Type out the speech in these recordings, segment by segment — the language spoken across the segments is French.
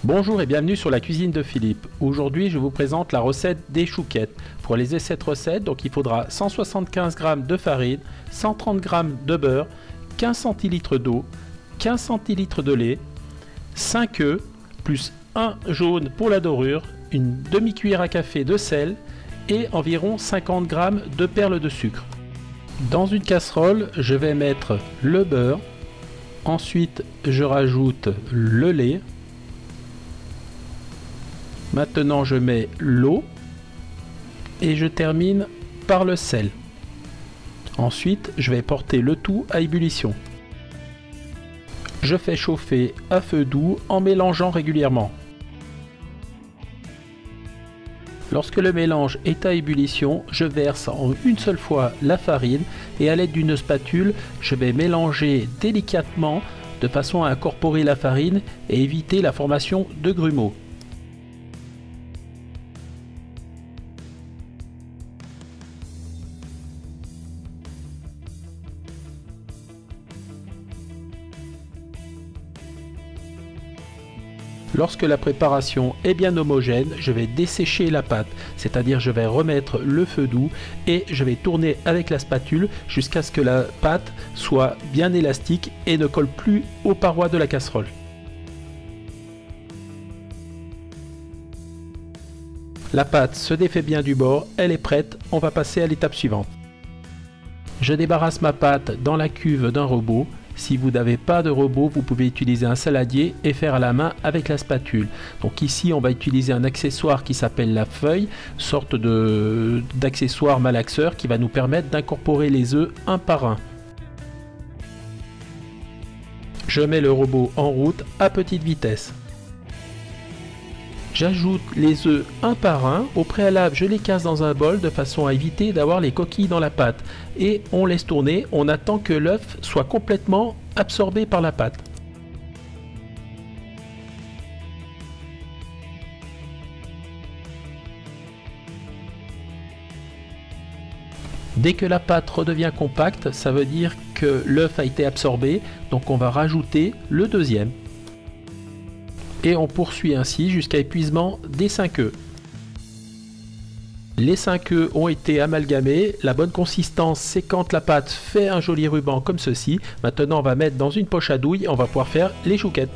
Bonjour et bienvenue sur la cuisine de Philippe. Aujourd'hui, je vous présente la recette des chouquettes. Pour réaliser cette recette, il faudra 175 g de farine, 130 g de beurre, 15 centilitres d'eau, 15 centilitres de lait, 5 œufs, plus 1 jaune pour la dorure, une demi-cuillère à café de sel et environ 50 g de perles de sucre. Dans une casserole, je vais mettre le beurre, ensuite je rajoute le lait. Maintenant je mets l'eau et je termine par le sel. Ensuite je vais porter le tout à ébullition. Je fais chauffer à feu doux en mélangeant régulièrement. Lorsque le mélange est à ébullition, je verse en une seule fois la farine et à l'aide d'une spatule, je vais mélanger délicatement de façon à incorporer la farine et éviter la formation de grumeaux. Lorsque la préparation est bien homogène, je vais dessécher la pâte, c'est-à-dire je vais remettre le feu doux et je vais tourner avec la spatule jusqu'à ce que la pâte soit bien élastique et ne colle plus aux parois de la casserole. La pâte se défait bien du bord, elle est prête, on va passer à l'étape suivante. Je débarrasse ma pâte dans la cuve d'un robot. Si vous n'avez pas de robot, vous pouvez utiliser un saladier et faire à la main avec la spatule. Donc ici, on va utiliser un accessoire qui s'appelle la feuille, sorte d'accessoire malaxeur qui va nous permettre d'incorporer les œufs un par un. Je mets le robot en route à petite vitesse. J'ajoute les œufs un par un. Au préalable, je les casse dans un bol de façon à éviter d'avoir les coquilles dans la pâte. Et on laisse tourner, on attend que l'œuf soit complètement absorbé par la pâte. Dès que la pâte redevient compacte, ça veut dire que l'œuf a été absorbé, donc on va rajouter le deuxième. Et on poursuit ainsi jusqu'à épuisement des 5 œufs. Les 5 œufs ont été amalgamés. La bonne consistance, c'est quand la pâte fait un joli ruban comme ceci. Maintenant, on va mettre dans une poche à douille et on va pouvoir faire les chouquettes.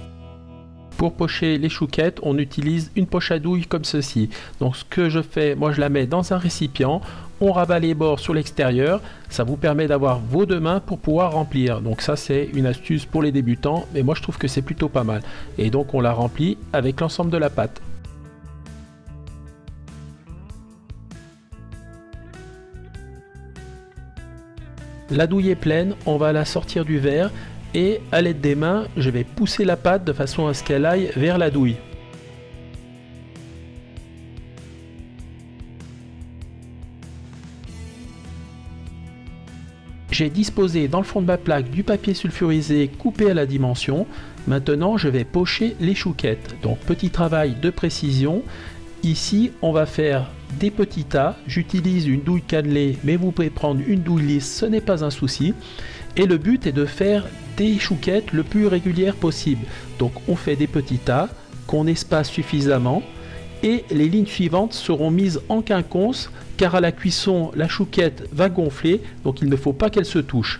Pour pocher les chouquettes, on utilise une poche à douille comme ceci. Donc ce que je fais, moi je la mets dans un récipient. On rabat les bords sur l'extérieur, ça vous permet d'avoir vos deux mains pour pouvoir remplir. Donc ça c'est une astuce pour les débutants, mais moi je trouve que c'est plutôt pas mal. Et donc on la remplit avec l'ensemble de la pâte. La douille est pleine, on va la sortir du verre et à l'aide des mains, je vais pousser la pâte de façon à ce qu'elle aille vers la douille. J'ai disposé dans le fond de ma plaque du papier sulfurisé coupé à la dimension. Maintenant, je vais pocher les chouquettes. Donc, petit travail de précision. Ici, on va faire des petits tas. J'utilise une douille cannelée, mais vous pouvez prendre une douille lisse, ce n'est pas un souci. Et le but est de faire des chouquettes le plus régulières possible. Donc, on fait des petits tas qu'on espace suffisamment. Et les lignes suivantes seront mises en quinconce car à la cuisson la chouquette va gonfler, donc il ne faut pas qu'elle se touche.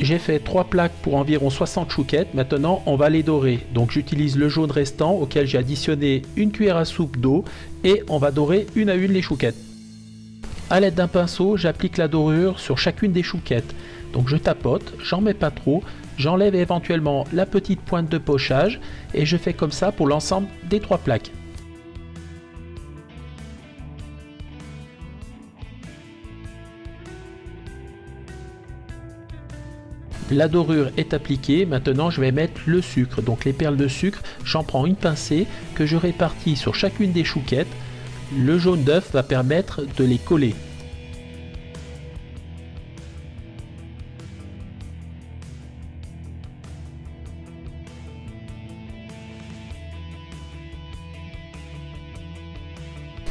J'ai fait 3 plaques pour environ 60 chouquettes. Maintenant on va les dorer. Donc j'utilise le jaune restant auquel j'ai additionné une cuillère à soupe d'eau et on va dorer une à une les chouquettes. A l'aide d'un pinceau, j'applique la dorure sur chacune des chouquettes. Donc je tapote, j'en mets pas trop, j'enlève éventuellement la petite pointe de pochage et je fais comme ça pour l'ensemble des 3 plaques. La dorure est appliquée, maintenant je vais mettre le sucre. Donc les perles de sucre, j'en prends une pincée que je répartis sur chacune des chouquettes. Le jaune d'œuf va permettre de les coller.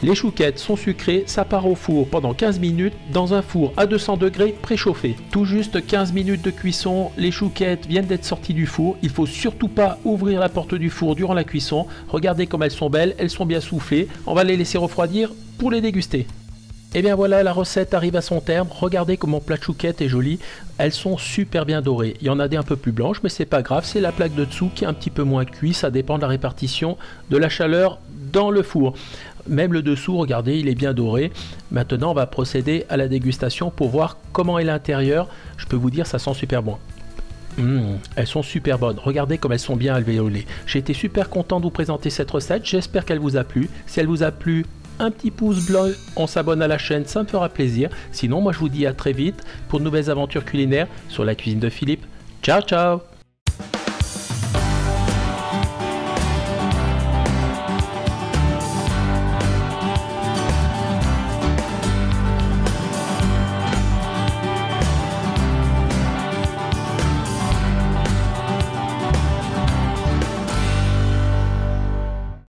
Les chouquettes sont sucrées, ça part au four pendant 15 minutes dans un four à 200 degrés préchauffé. Tout juste 15 minutes de cuisson, les chouquettes viennent d'être sorties du four. Il faut surtout pas ouvrir la porte du four durant la cuisson. Regardez comme elles sont belles, elles sont bien soufflées. On va les laisser refroidir pour les déguster. Et bien voilà, la recette arrive à son terme. Regardez comme mon plat de chouquettes est joli. Elles sont super bien dorées. Il y en a des un peu plus blanches, mais c'est pas grave. C'est la plaque de dessous qui est un petit peu moins cuite. Ça dépend de la répartition de la chaleur dans le four. Même le dessous, regardez, il est bien doré. Maintenant, on va procéder à la dégustation pour voir comment est l'intérieur. Je peux vous dire, ça sent super bon. Elles sont super bonnes. Regardez comme elles sont bien alvéolées. J'ai été super content de vous présenter cette recette. J'espère qu'elle vous a plu. Si elle vous a plu, un petit pouce bleu, on s'abonne à la chaîne, ça me fera plaisir. Sinon, moi je vous dis à très vite pour de nouvelles aventures culinaires sur la cuisine de Philippe. Ciao, ciao!